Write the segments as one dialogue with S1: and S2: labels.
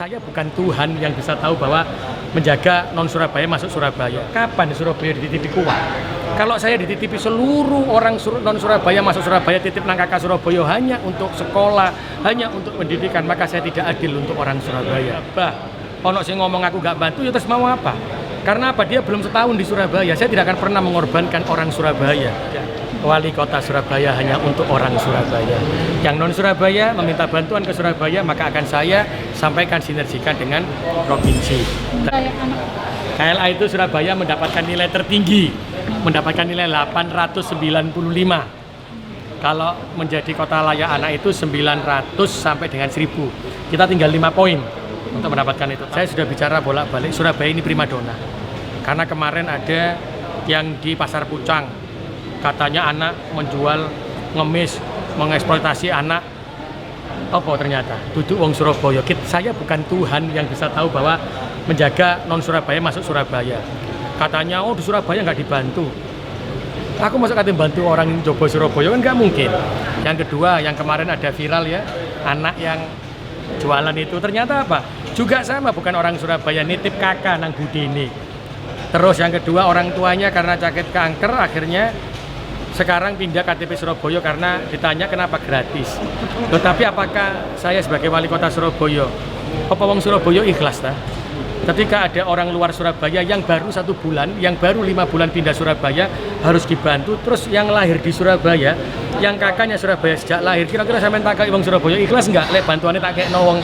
S1: saya bukan Tuhan yang bisa tahu bahwa menjaga non Surabaya masuk Surabaya. Kapan Surabaya dititipi kuat? Kalau saya dititipi seluruh orang non Surabaya masuk Surabaya, titip nang kakak Surabaya hanya untuk sekolah, hanya untuk pendidikan, maka saya tidak adil untuk orang Surabaya. Ono sing ngomong aku gak bantu, ya terus mau apa? Karena apa? Dia belum setahun di Surabaya. Saya tidak akan pernah mengorbankan orang Surabaya. Wali kota Surabaya hanya untuk orang Surabaya. Yang non Surabaya meminta bantuan ke Surabaya, maka akan saya sampaikan sinergikan dengan provinsi. KLA itu Surabaya mendapatkan nilai tertinggi, mendapatkan nilai 895. Kalau menjadi kota layak anak itu 900 sampai dengan 1000. Kita tinggal 5 poin untuk mendapatkan itu. Saya sudah bicara bolak-balik, Surabaya ini primadona. Karena kemarin ada yang di Pasar Pucang, katanya anak menjual, ngemis, mengeksploitasi anak. Apa ternyata? Duduk wong Surabaya. Saya bukan Tuhan yang bisa tahu bahwa menjaga non Surabaya masuk Surabaya. Katanya, oh di Surabaya nggak dibantu. Aku masuk kata bantu orang Jobo Surabaya kan nggak mungkin. Yang kedua, yang kemarin ada viral ya, anak yang jualan itu ternyata apa? Juga sama, bukan orang Surabaya, nitip kakak nang Budini. Terus yang kedua, orang tuanya karena sakit kanker akhirnya sekarang pindah KTP Surabaya karena ditanya kenapa gratis. Tetapi apakah saya sebagai wali kota Surabaya, apa wong Surabaya ikhlas ta? Ketika ada orang luar Surabaya yang baru 1 bulan, yang baru 5 bulan pindah Surabaya harus dibantu, terus yang lahir di Surabaya, yang kakaknya Surabaya sejak lahir, kira-kira sampean tak kaya wong Surabaya ikhlas enggak? Lek bantuannya tak kekno wong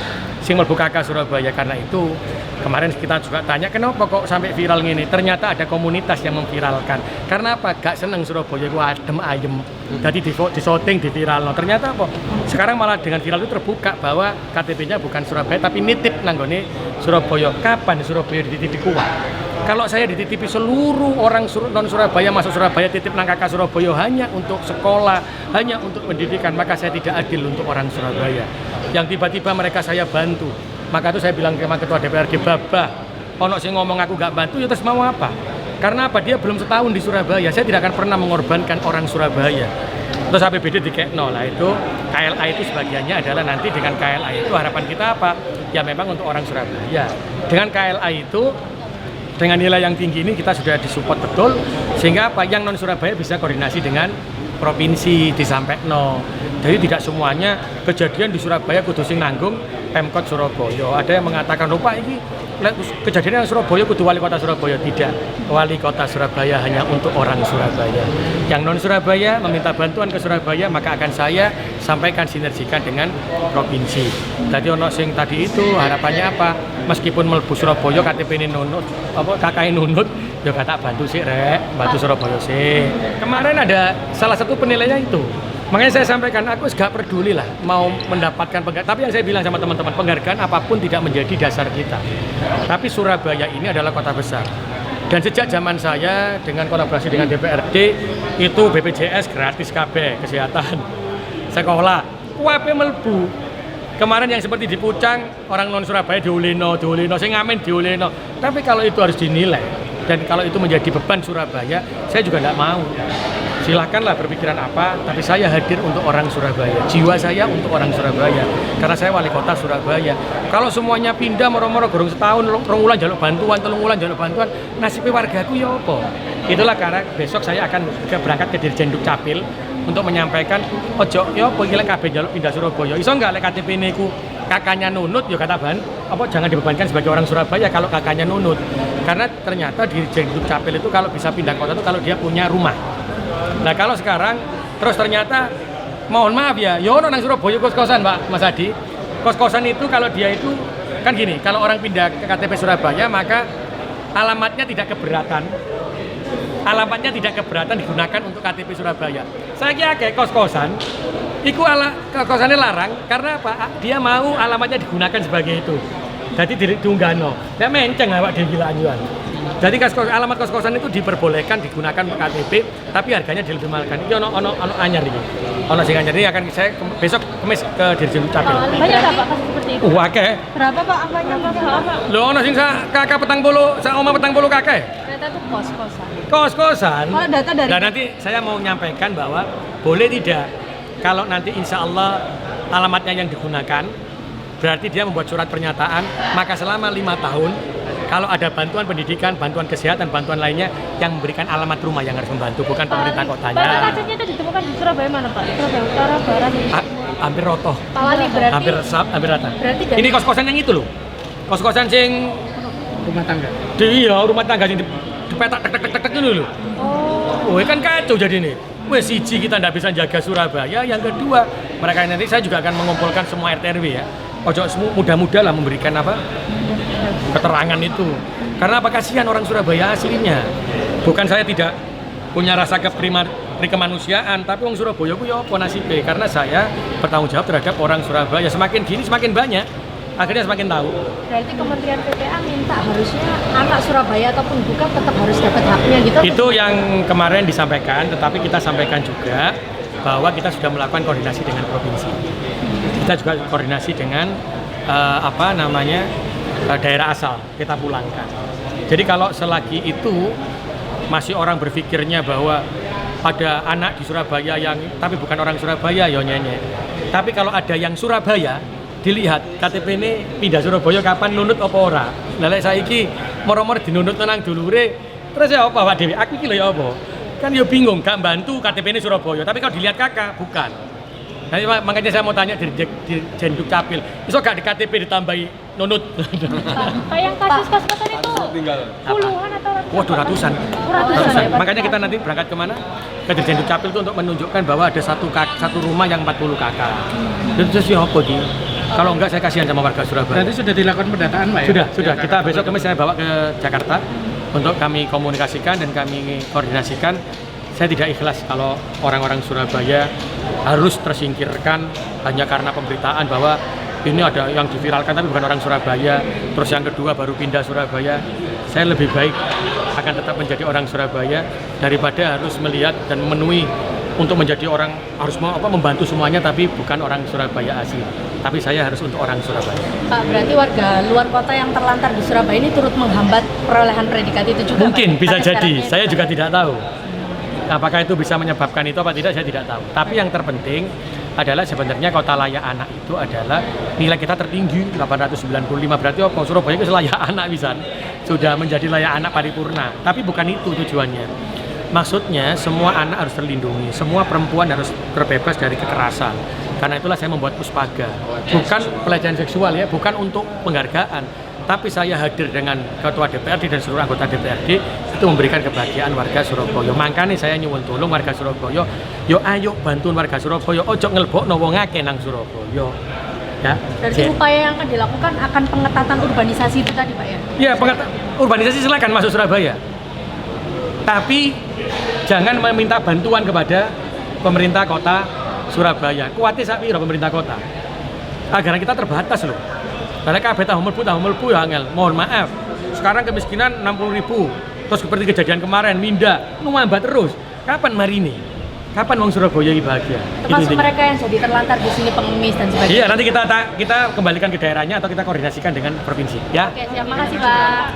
S1: sing mlebu kakak Surabaya. Karena itu kemarin kita juga tanya kenapa kok sampai viral gini. Ternyata ada komunitas yang memviralkan. Karena apa? Gak seneng Surabaya itu adem ayem. Jadi di shooting, di viral. Ternyata apa? Sekarang malah dengan viral itu terbuka bahwa KTP-nya bukan Surabaya tapi nitip nanggone Surabaya. Kapan Surabaya dititipi kuat? Kalau saya dititipi seluruh orang non Surabaya masuk Surabaya, titip nang kakak Surabaya hanya untuk sekolah, hanya untuk pendidikan, maka saya tidak adil untuk orang Surabaya. Yang tiba-tiba mereka saya bantu. Maka itu saya bilang ke ketua DPRD, Babah, ono sing ngomong aku gak bantu, ya terus mau apa? Karena apa? Dia belum setahun di Surabaya. Saya tidak akan pernah mengorbankan orang Surabaya. Terus APBD dikekno lah, itu KLA itu sebagiannya adalah nanti dengan KLA itu harapan kita apa? Ya memang untuk orang Surabaya. Dengan KLA itu dengan nilai yang tinggi ini kita sudah disupport betul, sehingga apa yang non Surabaya bisa koordinasi dengan provinsi disampaikan. Jadi tidak semuanya kejadian di Surabaya kudu sing nanggung Pemkot Surabaya. Ada yang mengatakan lupa ini kejadian yang Surabaya kudu wali kota Surabaya. Tidak, wali kota Surabaya hanya untuk orang Surabaya. Yang non Surabaya meminta bantuan ke Surabaya, maka akan saya sampaikan sinergikan dengan provinsi. Tadi ono sing tadi itu harapannya apa? Meskipun mlebu Surabaya KTP ini nunut, apa kakak nunut, ya kata bantu sih rek, bantu Surabaya sih. Kemarin ada salah satu penilainya itu. Makanya saya sampaikan, aku gak peduli lah mau mendapatkan penghargaan. Tapi yang saya bilang sama teman-teman, penghargaan apapun tidak menjadi dasar kita. Tapi Surabaya ini adalah kota besar. Dan sejak zaman saya dengan kolaborasi dengan DPRD, itu BPJS gratis KB, kesehatan, sekolah, UAP melbu. Kemarin yang seperti di Pucang, orang non Surabaya diulino, saya ngamen diulino. Tapi kalau itu harus dinilai, dan kalau itu menjadi beban Surabaya, saya juga tidak mau. Silakanlah berpikiran apa, tapi saya hadir untuk orang Surabaya. Jiwa saya untuk orang Surabaya, karena saya wali kota Surabaya. Kalau semuanya pindah moro-moro gorong setahun, rong wulan jaluk bantuan, telung wulan jaluk bantuan, nasibnya wargaku ya apa? Itulah karena besok saya akan berangkat ke Dirjen Dukcapil untuk menyampaikan ojo ya apa iki lek kabeh njaluk pindah Surabaya. Iso enggak lek KTP niku kakaknya nunut ya kata ban apa jangan dibebankan sebagai orang Surabaya kalau kakaknya nunut. Karena ternyata Dirjen Dukcapil itu kalau bisa pindah kota itu kalau dia punya rumah. Nah kalau sekarang terus ternyata mohon maaf ya, yono nang Surabaya kos-kosan Pak Mas Adi. Kos-kosan itu kalau dia itu kan gini, kalau orang pindah ke KTP Surabaya maka alamatnya tidak keberatan. Alamatnya tidak keberatan digunakan untuk KTP Surabaya. Saya kira kayak kos-kosan, itu kos-kosannya larang karena apa? Dia mau alamatnya digunakan sebagai itu. Jadi diunggahno. Dia menceng awak dia gila anjuran. Jadi alamat kos-kosan itu diperbolehkan digunakan untuk KTP, tapi harganya dilebihkan. Ini ono anyar ini. Ono sing anyar ini akan saya besok kemis ke Dirjen Dukcapil.
S2: Banyak tak Pak kasus seperti itu?
S1: Akeh.
S2: Berapa Pak angkanya Pak?
S1: Lho ono sing kakak petang puluh kakek.
S2: Ternyata itu kos-kosan.
S1: Kos-kosan.
S2: Kalau data dari
S1: Dan nanti saya mau menyampaikan bahwa boleh tidak kalau nanti insya Allah alamatnya yang digunakan berarti dia membuat surat pernyataan, maka selama 5 tahun kalau ada bantuan pendidikan, bantuan kesehatan, bantuan lainnya yang memberikan alamat rumah yang harus membantu, bukan pemerintah kotanya.
S2: Pak, kasusnya itu ditemukan di Surabaya mana Pak? Surabaya Utara, Barat?
S1: Hampir rotoh.
S2: Pawali berarti.
S1: Hampir rata.
S2: Berarti dari-
S1: Ini kos-kosan yang itu loh. Kos-kosan sing
S3: Rumah tangga.
S1: iya, rumah tangga yang dipetak tek itu loh.
S2: Oh.
S1: Wah, kan kacau jadi nih. Wah, siji kita nggak bisa jaga Surabaya. Yang kedua, mereka nanti saya juga akan mengumpulkan semua RT RW ya. Ojo muda-muda lah memberikan apa keterangan itu. Karena apa, kasihan orang Surabaya aslinya. Bukan saya tidak punya rasa kemanusiaan, tapi orang Surabaya ku ya apa nasibnya. Karena saya bertanggung jawab terhadap orang Surabaya. Semakin gini semakin banyak, akhirnya semakin tahu.
S2: Berarti Kementerian PPA minta harusnya anak Surabaya ataupun bukan tetap harus dapat haknya gitu.
S1: Itu yang kemarin disampaikan, tetapi kita sampaikan juga bahwa kita sudah melakukan koordinasi dengan provinsi. Kita juga koordinasi dengan daerah asal, kita pulangkan. Jadi kalau selagi itu masih orang berpikirnya bahwa ada anak di Surabaya yang tapi bukan orang Surabaya, ya nyenye. Tapi kalau ada yang Surabaya, dilihat KTP ini pindah Surabaya kapan, nunut apa ora. Lelek saiki moro-moro dinunut nang dulure, terus ya apa Pak Dewi? Aku iki lho ya apa? Kan ya bingung, gak bantu KTP ini Surabaya, tapi kalau dilihat kakak bukan. Nah, makanya saya mau tanya dari Jenduk Capil, iso gak di KTP ditambahi nunut?
S2: Pak, yang kasus kos-kosan itu puluhan atau ratusan?
S1: Waduh, ratusan.
S2: Ratusan ya, Pak.
S1: Makanya kita nanti berangkat kemana? Ke Jenduk Capil itu untuk menunjukkan bahwa ada satu rumah yang 40 kakak. Itu siapa dia? Kalau enggak saya kasihan sama warga Surabaya.
S3: Berarti sudah dilakukan pendataan Pak ya?
S1: Sudah. Kita besok kami saya bawa ke Jakarta untuk kami komunikasikan dan kami koordinasikan. Saya tidak ikhlas kalau orang-orang Surabaya harus tersingkirkan hanya karena pemberitaan bahwa ini ada yang diviralkan tapi bukan orang Surabaya. Terus yang kedua baru pindah Surabaya. Saya lebih baik akan tetap menjadi orang Surabaya daripada harus melihat dan memenuhi untuk menjadi orang harus membantu semuanya tapi bukan orang Surabaya asli. Tapi saya harus untuk orang Surabaya.
S2: Pak, berarti warga luar kota yang terlantar di Surabaya ini turut menghambat perolehan predikat itu juga?
S1: Mungkin
S2: Pak?
S1: bisa
S2: Tapi
S1: jadi,
S2: syaratnya
S1: saya
S2: itu
S1: juga tidak tahu. Apakah itu bisa menyebabkan itu apa tidak, saya tidak tahu. Tapi yang terpenting adalah sebenarnya kota layak anak itu adalah nilai kita tertinggi 895, berarti apa? Surabaya itu layak anak bisa sudah menjadi layak anak paripurna. Tapi bukan itu tujuannya. Maksudnya semua anak harus terlindungi, semua perempuan harus terbebas dari kekerasan. Karena itulah saya membuat Puspaga. Bukan pelecehan seksual ya, bukan untuk penghargaan. Tapi saya hadir dengan Ketua DPRD dan seluruh anggota DPRD itu memberikan kebahagiaan warga Surabaya. Makanya saya nyuwun tolong warga Surabaya, yo ayo bantuin warga Surabaya, ojo ngelbokno wong akeh nang Surabaya. Ya.
S2: Berarti upaya yang akan dilakukan akan pengetatan urbanisasi itu tadi Pak ya?
S1: Iya, urbanisasi silakan masuk Surabaya. Tapi jangan meminta bantuan kepada pemerintah kota Surabaya. Kuatnya sapi pemerintah kota. Agar kita terbatas loh. Karena kabeh tahu melbu ya angel. Mohon maaf. Sekarang kemiskinan 60.000. Terus seperti kejadian kemarin minda, ngambah terus. Kapan mari ini? Kapan wong Surabaya ini bahagia?
S2: Termasuk mereka yang jadi terlantar di sini pengemis dan sebagainya.
S1: Iya, nanti kita kembalikan ke daerahnya atau kita koordinasikan dengan provinsi, ya.
S2: Oke, siap. Makasih Pak.